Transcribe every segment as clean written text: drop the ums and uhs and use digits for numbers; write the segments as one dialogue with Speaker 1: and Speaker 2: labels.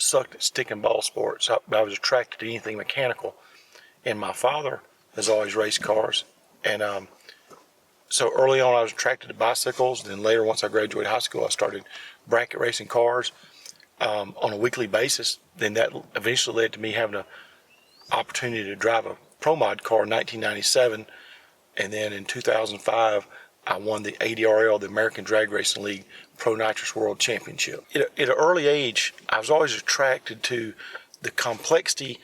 Speaker 1: sucked at stick and ball sports, but I was attracted to anything mechanical. And my father has always raced cars. And so early on I was attracted to bicycles. Then later, once I graduated high school, I started bracket racing cars on a weekly basis. Then that eventually led to me having an opportunity to drive a Pro Mod car in 1997. And then in 2005, I won the ADRL, the American Drag Racing League Pro Nitrous World Championship. At an early age, I was always attracted to the complexity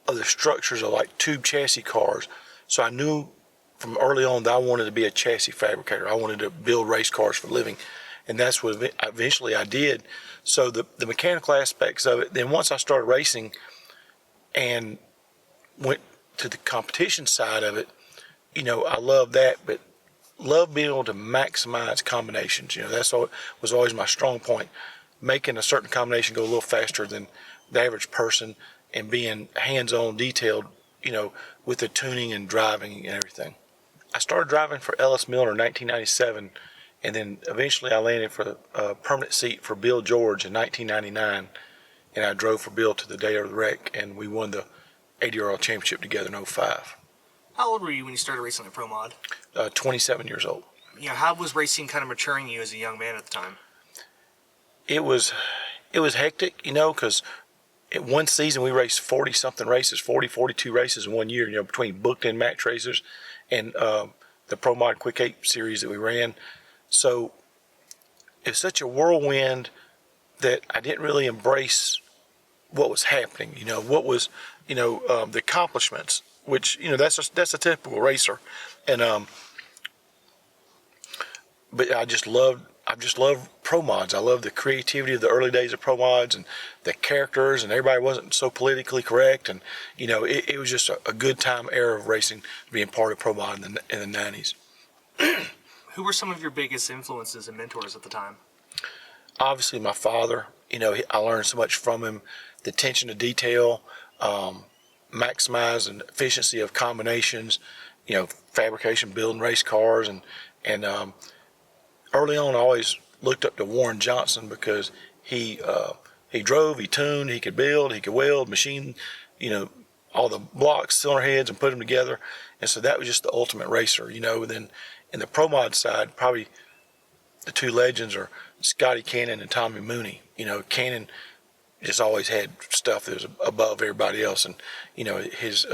Speaker 1: of the structures of like tube chassis cars. So I knew from early on that I wanted to be a chassis fabricator. I wanted to build race cars for a living. And that's what eventually I did. So the mechanical aspects of it, then once I started racing and went to the competition side of it, you know, I love that, but love being able to maximize combinations. You know, that's all, was always my strong point. Making a certain combination go a little faster than the average person and being hands-on detailed, you know, with the tuning and driving and everything. I started driving for Ellis Miller in 1997, and then eventually I landed for a permanent seat for Bill George in 1999, and I drove for Bill to the day of the wreck, and we won the ADRL championship together in 2005.
Speaker 2: How old were you when you started racing at Pro Mod?
Speaker 1: 27 years old.
Speaker 2: You know, how was racing kind of maturing you as a young man at the time?
Speaker 1: It was hectic, you know, because in one season we raced 40-something races, 42 races in 1 year, you know, between booked-in match racers and the Pro Mod Quick 8 series that we ran. So it was such a whirlwind that I didn't really embrace what was happening, you know, what was, you know, the accomplishments, which, you know, that's a typical racer. And but I just love Pro Mods. I love the creativity of the early days of Pro Mods and the characters, and everybody wasn't so politically correct, and you know, it was just a good time era of racing, being part of Pro Mod in the 90s.
Speaker 2: Who were some of your biggest influences and mentors at the time?
Speaker 1: Obviously my father. You know, I learned so much from him. The attention to detail, maximizing efficiency of combinations, you know, fabrication, building race cars, and early on I always looked up to Warren Johnson because he drove, he tuned, he could build, he could weld, machine, you know, all the blocks, cylinder heads, and put them together. And so that was just the ultimate racer, you know. Then in the Pro Mod side, probably the two legends are Scotty Cannon and Tommy Mooney. You know, Cannon just always had stuff that was above everybody else, and you know, his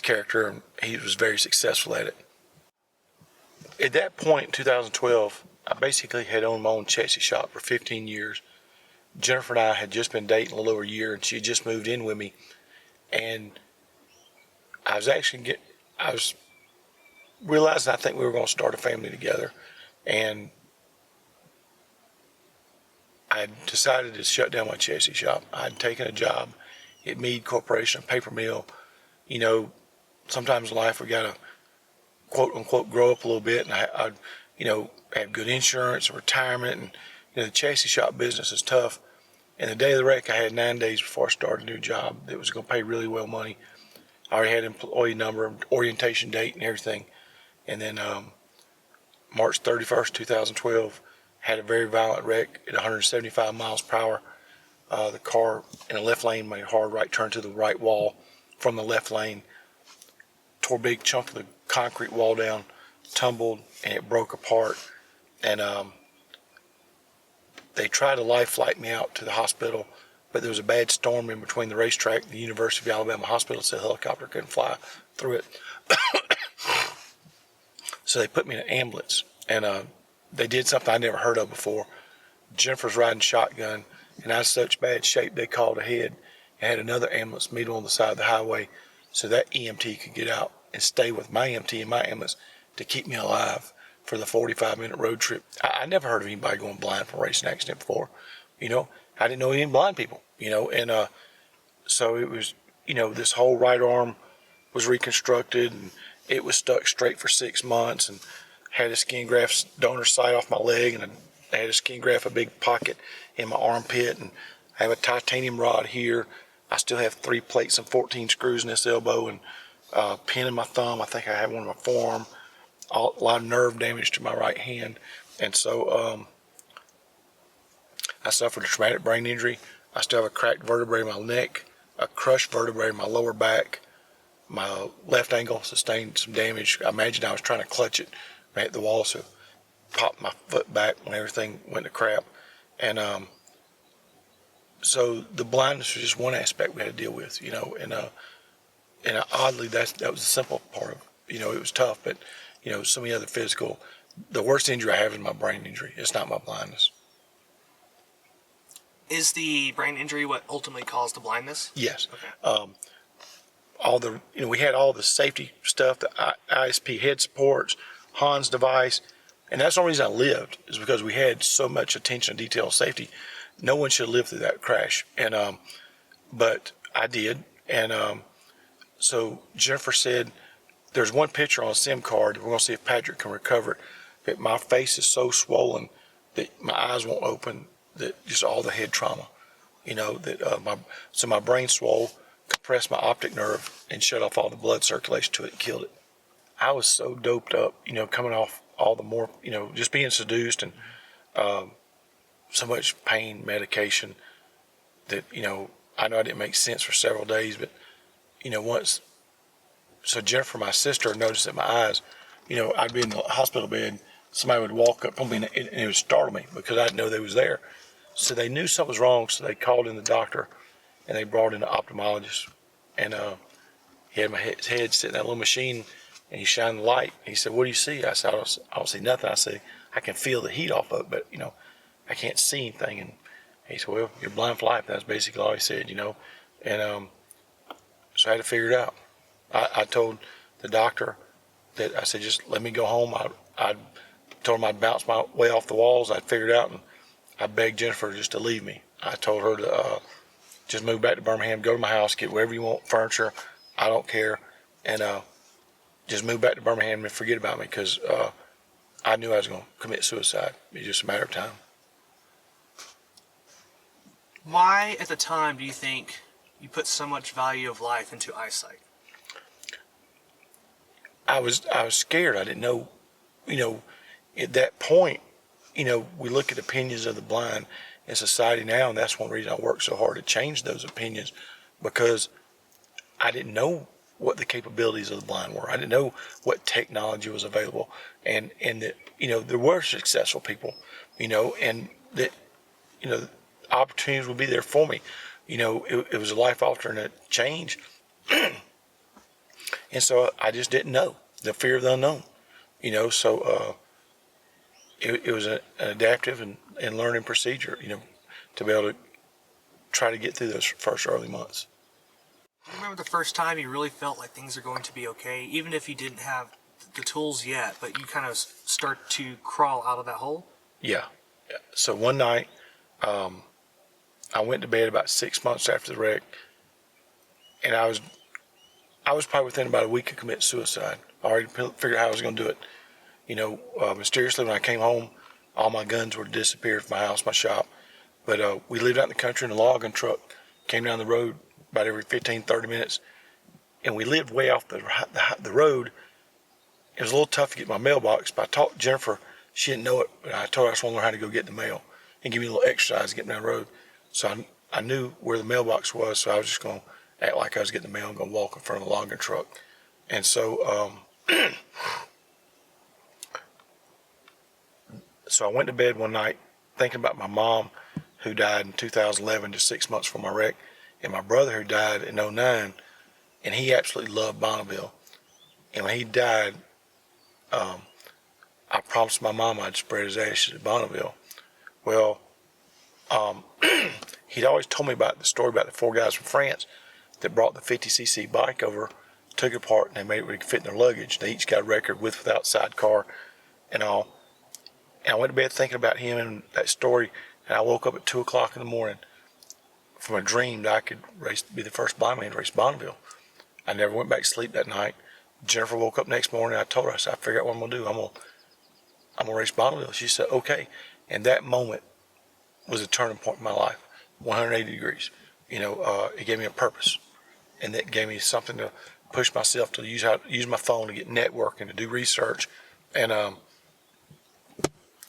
Speaker 1: character, and he was very successful at it. At that point in 2012, I basically had owned my own chassis shop for 15 years. Jennifer and I had just been dating a little over a year, and she had just moved in with me. And I was realizing I think we were going to start a family together. And I decided to shut down my chassis shop. I had taken a job at Meade Corporation, a paper mill. You know, sometimes in life we got to quote unquote grow up a little bit, and I you know, have good insurance and retirement, and you know, the chassis shop business is tough. And the day of the wreck, I had 9 days before I started a new job that was going to pay really well money. I already had employee number, orientation date, and everything. And then March 31st, 2012, had a very violent wreck at 175 miles per hour. The car in the left lane made a hard right turn to the right wall from the left lane, tore a big chunk of the concrete wall down, tumbled, and it broke apart. And they tried to life flight me out to the hospital, but there was a bad storm in between the racetrack and the University of Alabama hospital, so the helicopter couldn't fly through it. So they put me in an ambulance, and they did something I never heard of before. Jennifer's riding shotgun, and I was in such bad shape they called ahead and had another ambulance meet on the side of the highway so that EMT could get out and stay with my EMT in my ambulance to keep me alive for the 45-minute road trip. I never heard of anybody going blind from a racing accident before. You know, I didn't know any blind people, you know, and so it was, you know, this whole right arm was reconstructed, and it was stuck straight for 6 months, and had a skin graft donor site off my leg, and I had a skin graft, a big pocket in my armpit, and I have a titanium rod here. I still have 3 plates and 14 screws in this elbow, and a pin in my thumb. I think I have one in my forearm. A lot of nerve damage to my right hand. And so I suffered a traumatic brain injury. I still have a cracked vertebrae in my neck, a crushed vertebrae in my lower back. My left ankle sustained some damage. I imagine I was trying to clutch it, I hit the wall, so popped my foot back when everything went to crap. And so the blindness was just one aspect we had to deal with, you know. And oddly, that was the simple part of it. You know, it was tough, but you know, so many other physical. The worst injury I have is my brain injury. It's not my blindness.
Speaker 2: Is the brain injury what ultimately caused the blindness?
Speaker 1: Yes.
Speaker 2: Okay.
Speaker 1: All the, you know, we had all the safety stuff, the ISP head supports, Hans device, and that's the only reason I lived, is because we had so much attention to detail and safety. No one should live through that crash, and but I did. And so Jennifer said, there's one picture on a SIM card. We're going to see if Patrick can recover it. But my face is so swollen that my eyes won't open, that just all the head trauma, you know, that my brain swole, compressed my optic nerve, and shut off all the blood circulation to it and killed it. I was so doped up, you know, coming off all the more, you know, just being seduced and so much pain, medication, that, you know I didn't make sense for several days, but, you know, so Jennifer, my sister, noticed that my eyes, you know, I'd be in the hospital bed, somebody would walk up on me, and it would startle me because I didn't know they was there. So they knew something was wrong, so they called in the doctor, and they brought in the ophthalmologist, and he had his head sitting in that little machine, and he shined the light, and he said, "What do you see?" I said, I don't see nothing. I said, "I can feel the heat off of it, but, you know, I can't see anything." And he said, "Well, you're blind for life." That's basically all he said, you know. And so I had to figure it out. I told the doctor that, I said, just let me go home. I told him I'd bounce my way off the walls. I'd figure it out, and I begged Jennifer just to leave me. I told her to just move back to Birmingham, go to my house, get whatever you want, furniture, I don't care, and just move back to Birmingham and forget about me, because I knew I was going to commit suicide. It was just a matter of time.
Speaker 2: Why, at the time, do you think you put so much value of life into eyesight?
Speaker 1: I was scared. I didn't know, you know, at that point, you know, we look at opinions of the blind in society now, and that's one reason I work so hard to change those opinions, because I didn't know what the capabilities of the blind were. I didn't know what technology was available, and that, you know, there were successful people, you know, and that, you know, opportunities would be there for me. You know, it was a life-altering change. And so I just didn't know, the fear of the unknown, you know. So it was an adaptive and learning procedure, you know, to be able to try to get through those first early months.
Speaker 2: Do you remember the first time you really felt like things are going to be okay, even if you didn't have the tools yet, but you kind of start to crawl out of that hole?
Speaker 1: Yeah. So one night, I went to bed about 6 months after the wreck, and I was probably within about a week of committing suicide. I already figured out how I was going to do it. You know, mysteriously, when I came home, all my guns were disappeared from my house, my shop. But we lived out in the country in a logging truck, came down the road about every 15, 30 minutes, and we lived way off the road. It was a little tough to get my mailbox, but I talked to Jennifer. She didn't know it, but I told her I just want to learn how to go get the mail and give me a little exercise getting down the road. So I knew where the mailbox was, so I was just going to act like I was getting the mail and going to walk in front of the logging truck. And so so I went to bed one night thinking about my mom, who died in 2011, just 6 months before my wreck, and my brother, who died in 2009, and he absolutely loved Bonneville. And when he died, I promised my mom I'd spread his ashes at Bonneville. Well, he'd always told me about the story about the 4 guys from France that brought the 50cc bike over, took it apart, and they made it where it could fit in their luggage. They each got a record with, without sidecar and all. And I went to bed thinking about him and that story, and I woke up at 2 o'clock in the morning from a dream that I could be the first blind man to race Bonneville. I never went back to sleep that night. Jennifer woke up next morning. I told her, I said, I figured out what I'm going to do. I'm going to race Bonneville. She said, okay. And that moment was a turning point in my life, 180 degrees. You know, it gave me a purpose, and that gave me something to push myself to use my phone to get networking, to do research, and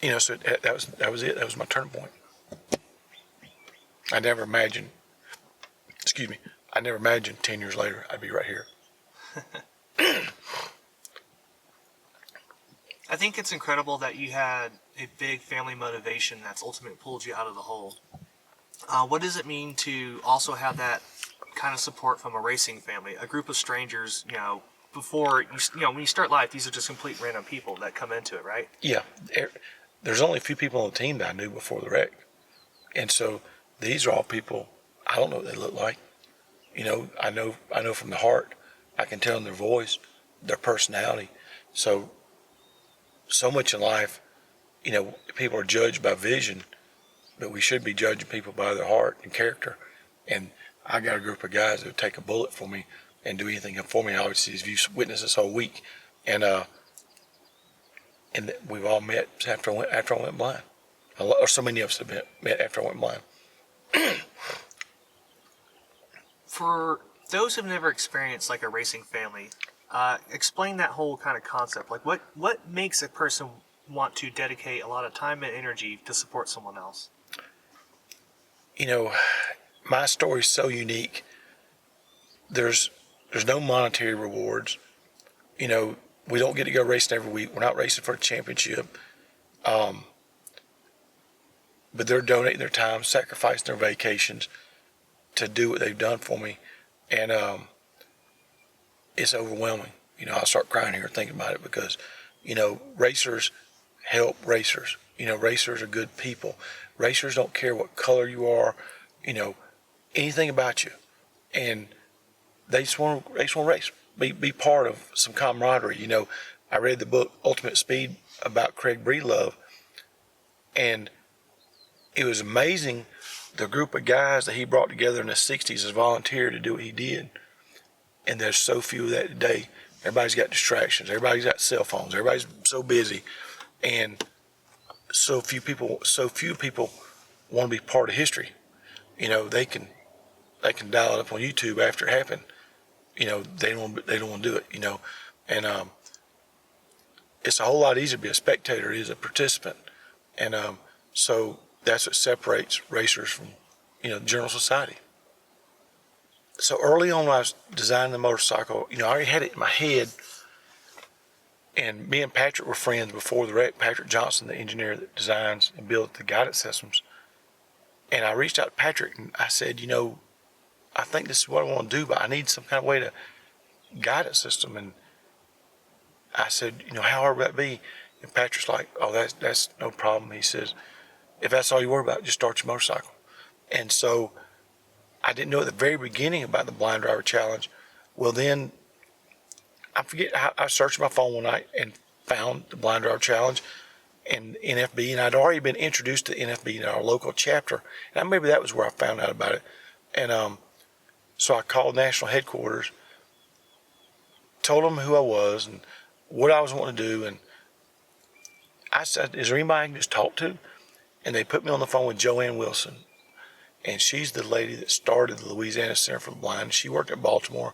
Speaker 1: you know, so that was it. That was my turning point. I never imagined, excuse me, I never imagined 10 years later I'd be right here.
Speaker 2: I think it's incredible that you had a big family motivation that's ultimately pulled you out of the hole. What does it mean to also have that kind of support from a racing family, a group of strangers? Before when you start life, these are just complete random people that come into it, right?
Speaker 1: Yeah, there's only a few people on the team that I knew before the wreck, and so these are all people I don't know what they look like. I know from the heart. I can tell in their voice, their personality. So much in life, people are judged by vision, but we should be judging people by their heart and character. And I got a group of guys that would take a bullet for me and do anything for me. Obviously, as you've witnessed this whole week, and we've all met after I went blind. Or so many of us have met after I went blind.
Speaker 2: For those who've never experienced like a racing family, explain that whole kind of concept. Like what makes a person want to dedicate a lot of time and energy to support someone else?
Speaker 1: My story's so unique. There's no monetary rewards. We don't get to go racing every week. We're not racing for a championship. But they're donating their time, sacrificing their vacations to do what they've done for me. And it's overwhelming. I start crying here thinking about it because, racers help racers. Racers are good people. Racers don't care what color you are, anything about you. And they just want to race, be part of some camaraderie. I read the book Ultimate Speed about Craig Breedlove, and it was amazing the group of guys that he brought together in the 60s as volunteer to do what he did. And there's so few of that today. Everybody's got distractions. Everybody's got cell phones. Everybody's so busy. And so few people want to be part of history. They can dial it up on YouTube after it happened. They don't want to do it, And it's a whole lot easier to be a spectator than it is a participant. And so that's what separates racers from, general society. So early on when I was designing the motorcycle, I already had it in my head. And me and Patrick were friends before the wreck. Patrick Johnson, the engineer that designs and builds the guidance systems. And I reached out to Patrick and I said, I think this is what I want to do, but I need some kind of way to guide a system. And I said, how hard would that be? And Patrick's like, oh, that's no problem. He says, if that's all you worry about, just start your motorcycle. And so I didn't know at the very beginning about the blind driver challenge. Well, then I forget how I searched my phone one night and found the blind driver challenge and NFB, and I'd already been introduced to NFB in our local chapter, and maybe that was where I found out about it. And so I called national headquarters, told them who I was and what I was wanting to do, and I said, is there anybody I can just talk to? And they put me on the phone with Joanne Wilson, and she's the lady that started the Louisiana Center for the Blind. She worked at Baltimore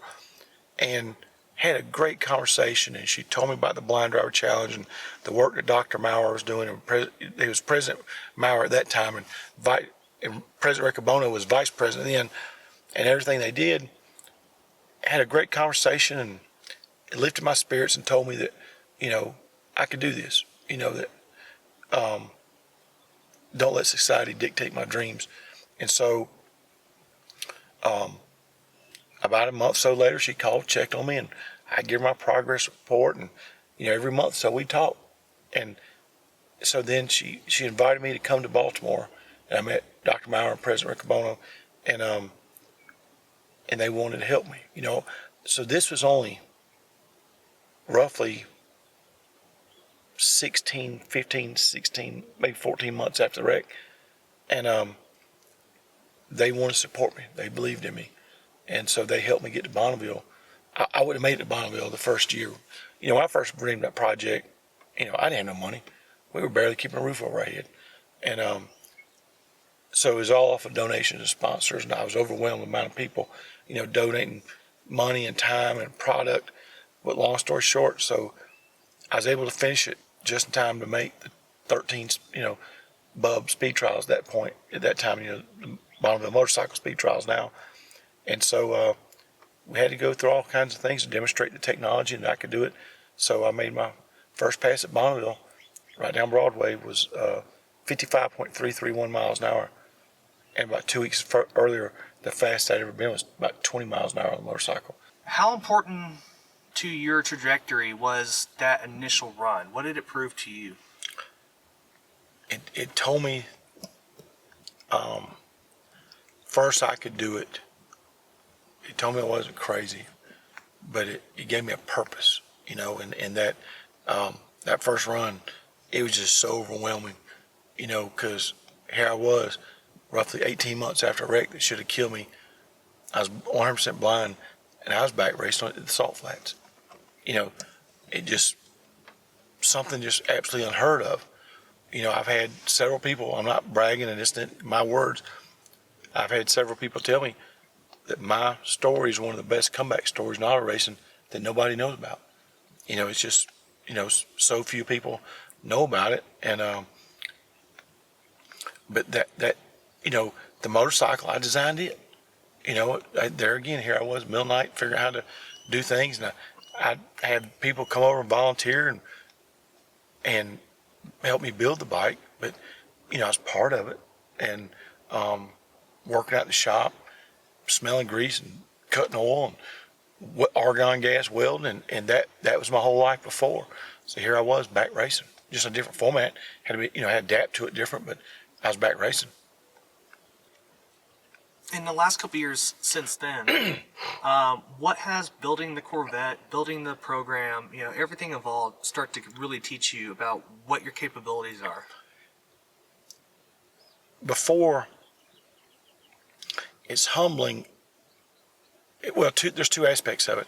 Speaker 1: and had a great conversation, and she told me about the Blind Driver Challenge and the work that Dr. Maurer was doing. And he was President Maurer at that time, and President Riccobono was Vice President then, and everything they did. Had a great conversation, and it lifted my spirits and told me that, I could do this, that don't let society dictate my dreams. And so about a month or so later, she called, checked on me, and I give her my progress report, and every month so we talk. And so then she invited me to come to Baltimore, and I met Dr. Maurer and President Riccobono, and they wanted to help me, So this was only roughly 16, 15, 16, maybe 14 months after the wreck. And they wanted to support me. They believed in me. And so they helped me get to Bonneville. I would have made it to Bonneville the first year. When I first dreamed that project, I didn't have no money. We were barely keeping a roof over our head. And so it was all off of donations and sponsors, and I was overwhelmed with the amount of people, donating money and time and product. But long story short, so I was able to finish it just in time to make the 13, Bub speed trials at that point. At that time, Bonneville Motorcycle Speed Trials now. And so we had to go through all kinds of things to demonstrate the technology and I could do it. So I made my first pass at Bonneville, right down Broadway, was 55.331 miles an hour. And about 2 weeks earlier, the fastest I'd ever been was about 20 miles an hour on the motorcycle.
Speaker 2: How important to your trajectory was that initial run? What did it prove to you?
Speaker 1: It told me, first I could do it. It told me I wasn't crazy, but it gave me a purpose, you know, and that that first run, it was just so overwhelming, you know, because here I was, roughly 18 months after a wreck that should have killed me. I was 100% blind, and I was back racing at the Salt Flats. You know, it just, something just absolutely unheard of. You know, I've had several people, I'm not bragging and it's my words, I've had several people tell me that my story is one of the best comeback stories in auto racing that nobody knows about. You know, it's just, you know, so few people know about it. And, but that, you know, the motorcycle, I designed it. You know, there again, here I was, middle of the night, figuring out how to do things. And I had people come over and volunteer and help me build the bike. But, you know, I was part of it. And working out in the shop, smelling grease and cutting oil and argon gas welding. And that was my whole life before. So here I was back racing, just a different format. Had to be, you know, had to adapt to it different, but I was back racing.
Speaker 2: In the last couple of years since then, what has building the Corvette, building the program, you know, everything involved start to really teach you about what your capabilities are?
Speaker 1: Before, it's humbling. There's two aspects of it.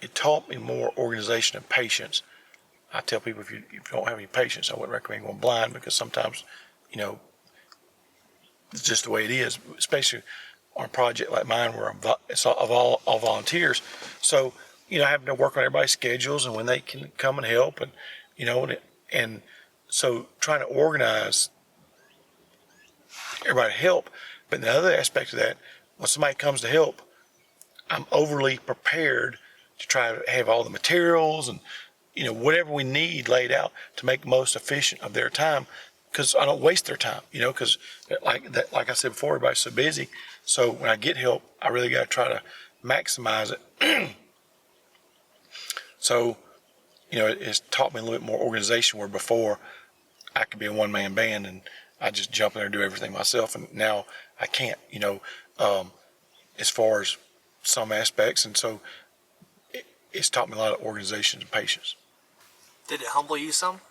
Speaker 1: It taught me more organization and patience. I tell people if you don't have any patience, I wouldn't recommend going blind because sometimes, you know, it's just the way it is, especially on a project like mine where it's all volunteers. So, you know, having to work on everybody's schedules and when they can come and help and, you know, and so trying to organize everybody to help. But the other aspect of that, when somebody comes to help, I'm overly prepared to try to have all the materials and, you know, whatever we need laid out to make the most efficient of their time, because I don't waste their time, you know, because like I said before, everybody's so busy. So when I get help, I really got to try to maximize it. So, you know, it's taught me a little bit more organization where before I could be a one-man band and I just jump in there and do everything myself. And now I can't, you know, as far as some aspects. And so it's taught me a lot of organization and patience.
Speaker 2: Did it humble you some?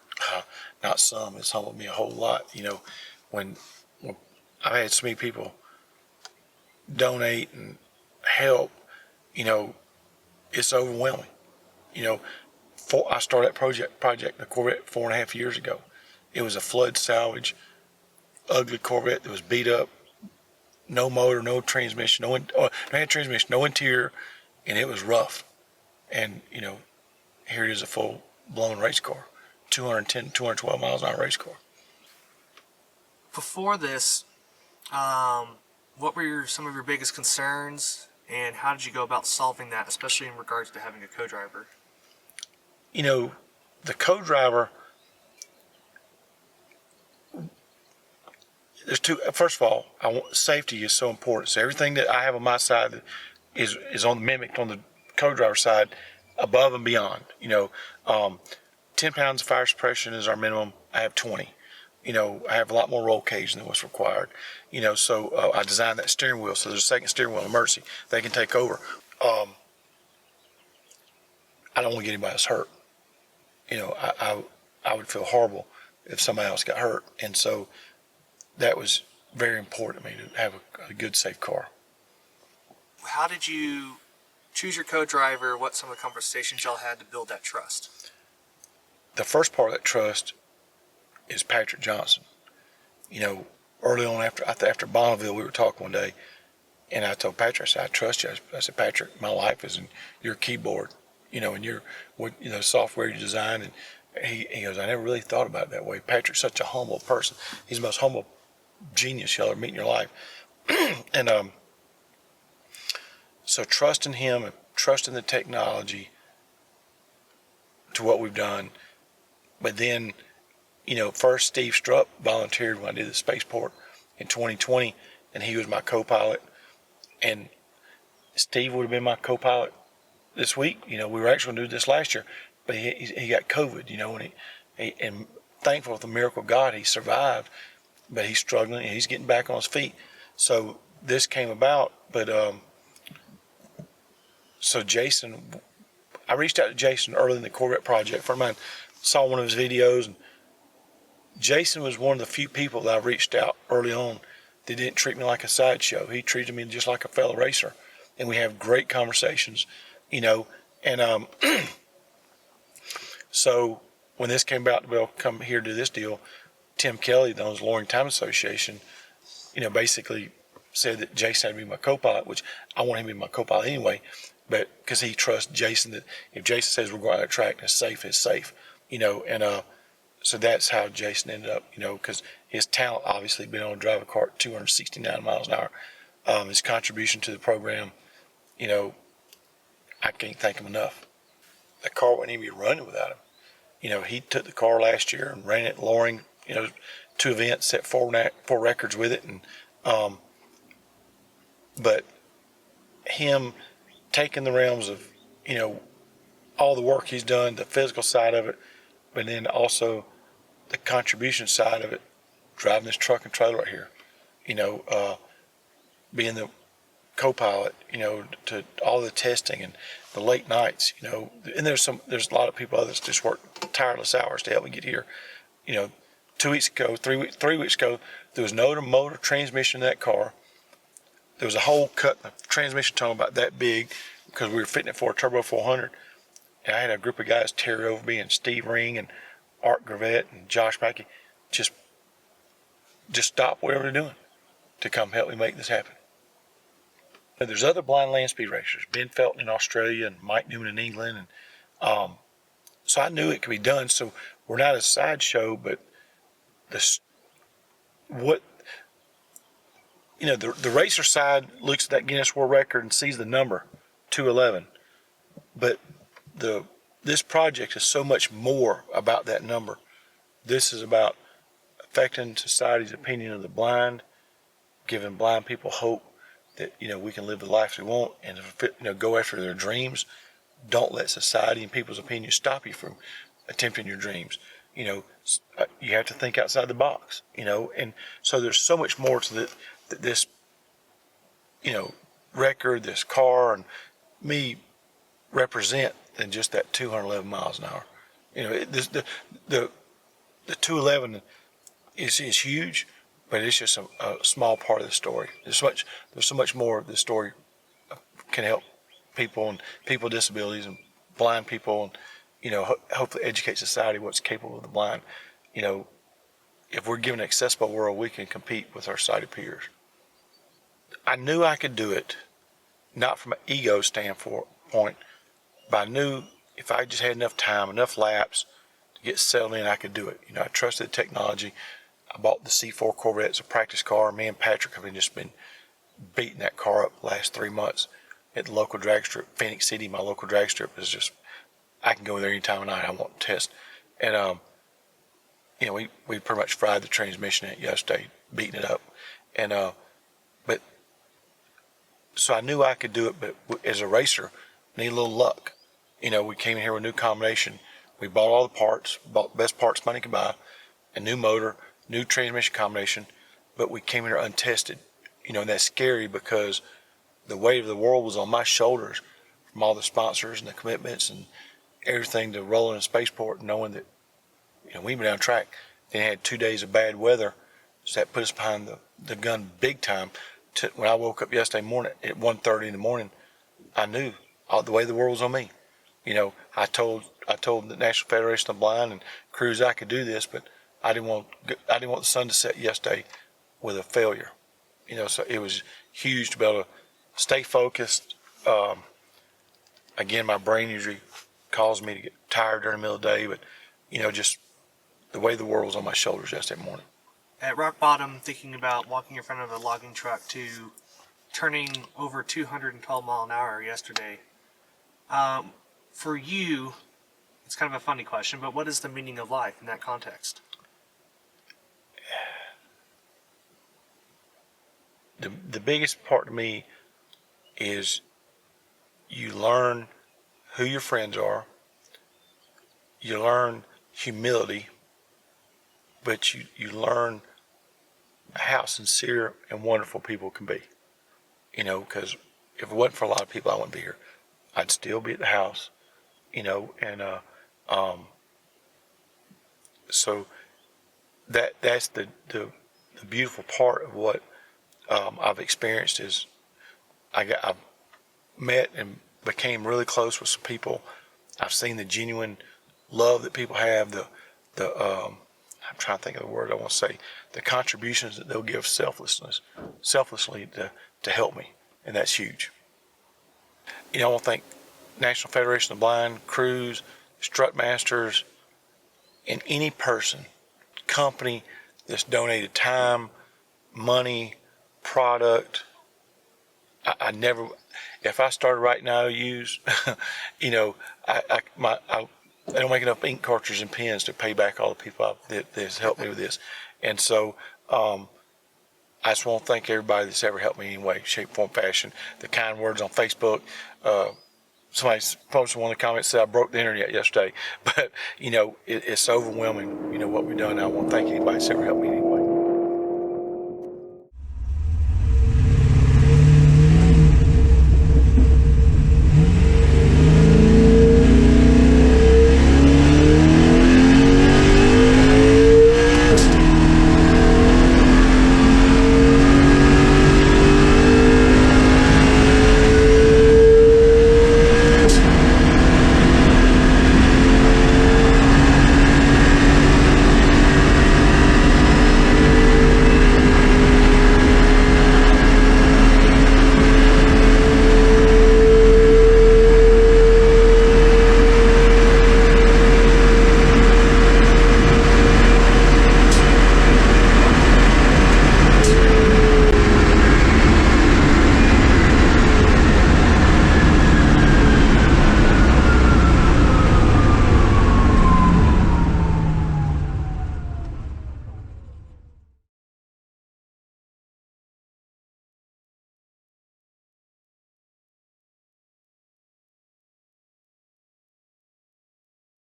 Speaker 1: Not some, it's humbled me a whole lot. You know, when I've had so many people donate and help, you know, it's overwhelming. You know, I started that project, the Corvette, 4.5 years ago. It was a flood salvage, ugly Corvette that was beat up, no motor, no transmission, no transmission, no interior, and it was rough. And, you know, here it is, a full-blown race car, 210, 212 miles an hour race car.
Speaker 2: Before this, what were some of your biggest concerns, and how did you go about solving that, especially in regards to having a co-driver?
Speaker 1: You know, the co-driver, there's two. First of all, safety is so important. So everything that I have on my side is mimicked on the co-driver side, above and beyond. You know, 10 pounds of fire suppression is our minimum. I have 20. You know, I have a lot more roll cage than what's required. You know, so I designed that steering wheel. So there's a second steering wheel emergency. They can take over. I don't want to get anybody else hurt. You know, I would feel horrible if somebody else got hurt. And so that was very important to me to have a good, safe car.
Speaker 2: How did you choose your co-driver? What some of the conversations y'all had to build that trust?
Speaker 1: The first part of that trust is Patrick Johnson. You know, early on after Bonneville, we were talking one day, and I told Patrick, I said, I trust you. I said, Patrick, my life is in your keyboard, you know, and the software you design. And he goes, I never really thought about it that way. Patrick's such a humble person. He's the most humble genius you'll ever meet in your life. And so trusting him and trusting the technology to what we've done. But then, first Steve Strupp volunteered when I did the spaceport in 2020, and he was my co-pilot. And Steve would have been my co-pilot this week. We were actually going to do this last year, but he got COVID, and thankful with the miracle of God, he survived, but he's struggling and he's getting back on his feet. So this came about, but so Jason, I reached out to Jason early in the Corvette project. A friend of mine saw one of his videos, and Jason was one of the few people that I reached out early on that didn't treat me like a sideshow. He treated me just like a fellow racer, and we have great conversations, and so when this came about to be able to come here to do this deal, Tim Kelly, that owns Loring Time Association, basically said that Jason had to be my co-pilot, which I want him to be my co-pilot anyway, but because he trusts Jason, that if Jason says we're going out of track, it's safe, and so that's how Jason ended up, because his talent, obviously, being able to drive a car at 269 miles an hour, his contribution to the program, I can't thank him enough. That car wouldn't even be running without him. He took the car last year and ran it Loring, 2 events, set 4 records with it, and but him taking the realms of, all the work he's done, the physical side of it, but then also the contribution side of it, driving this truck and trailer right here, being the co-pilot, to all the testing and the late nights, and there's a lot of people others just work tireless hours to help me get here. 3 weeks ago, there was no motor transmission in that car. There was a hole cut in the transmission tunnel about that big because we were fitting it for a Turbo 400. And I had a group of guys tear over me, and Steve Ring and Art Gravette and Josh Mackey just stop whatever they're doing to come help me make this happen. And there's other blind land speed racers, Ben Felton in Australia and Mike Newman in England, and so I knew it could be done. So we're not a sideshow, but the racer side looks at that Guinness World Record and sees the number 211, but this project is so much more about that number. This is about affecting society's opinion of the blind, giving blind people hope that we can live the life we want and go after their dreams. Don't let society and people's opinions stop you from attempting your dreams. You have to think outside the box. And so there's so much more to this record, this car, and me represent than just that 211 miles an hour. The 211 is huge, but it's just a small part of the story. There's so much more of the story can help people and people with disabilities and blind people, and hopefully educate society what's capable of the blind. If we're given an accessible world, we can compete with our sighted peers. I knew I could do it, not from an ego standpoint, but I knew if I just had enough time, enough laps to get settled in, I could do it. I trusted the technology. I bought the C4 Corvette as a practice car. Me and Patrick have just been beating that car up the last 3 months at the local drag strip. Phoenix City, my local drag strip, is just, I can go there any time of night I want to test. And, we pretty much fried the transmission in it yesterday, beating it up. And, but, so I knew I could do it, but as a racer, need a little luck. We came in here with a new combination. We bought all the parts, bought the best parts money could buy, a new motor, new transmission combination, but we came here untested. And that's scary because the weight of the world was on my shoulders from all the sponsors and the commitments and everything to rolling in spaceport, knowing that, we've been down track. Then had 2 days of bad weather, so that put us behind the gun big time. When I woke up yesterday morning at 1:30 in the morning, I knew the way the world was on me. I told the National Federation of the Blind and crews I could do this, but I didn't want the sun to set yesterday with a failure. So it was huge to be able to stay focused. Again, my brain usually caused me to get tired during the middle of the day, but just the way the world was on my shoulders yesterday morning.
Speaker 2: at rock bottom, thinking about walking in front of a logging truck to turning over 212 mile an hour yesterday. For you, it's kind of a funny question, but what is the meaning of life in that context?
Speaker 1: The biggest part to me is you learn who your friends are, you learn humility, but you learn how sincere and wonderful people can be. You know, because if it wasn't for a lot of people, I wouldn't be here. I'd still be at the house, you know, and so that's the beautiful part of what I've experienced is I've met and became really close with some people. I've seen the genuine love that people have, I'm trying to think of the word I want to say, the contributions that they'll give selflessly to help me, and that's huge. You know, I want to thank National Federation of the Blind, crews, strut masters, and any person, company that's donated time, money, product. I never, if I started writing IOUs, you know, I don't make enough ink cartridges and pens to pay back all the people that has helped me with this. And so I just want to thank everybody that's ever helped me in any way, shape, form, fashion. The kind words on Facebook. Somebody posted one of the comments said I broke the internet yesterday. But, you know, it's overwhelming, you know, what we've done. I want to thank anybody that's ever helped me in any way.